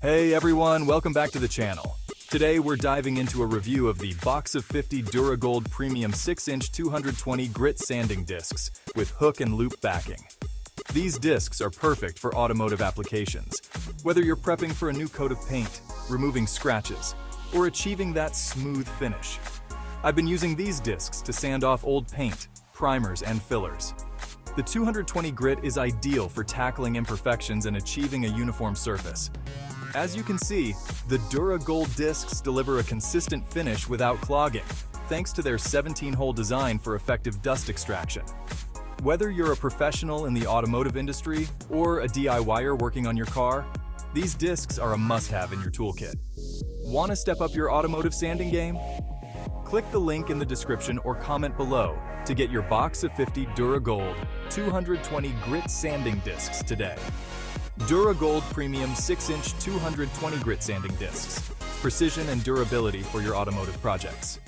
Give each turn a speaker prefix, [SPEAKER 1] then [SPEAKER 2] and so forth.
[SPEAKER 1] Hey everyone, welcome back to the channel. Today we're diving into a review of the Box of 50 Dura-Gold Premium 6-inch 220 grit sanding discs with hook and loop backing. These discs are perfect for automotive applications, whether you're prepping for a new coat of paint, removing scratches, or achieving that smooth finish. I've been using these discs to sand off old paint, primers, and fillers. The 220 grit is ideal for tackling imperfections and achieving a uniform surface. As you can see, the Dura-Gold discs deliver a consistent finish without clogging, thanks to their 17-hole design for effective dust extraction. Whether you're a professional in the automotive industry or a DIYer working on your car, these discs are a must-have in your toolkit. Want to step up your automotive sanding game? Click the link in the description or comment below to get your Box of 50 Dura-Gold 220 grit sanding discs today. Dura-Gold Premium 6-inch 220 grit sanding discs. Precision and durability for your automotive projects.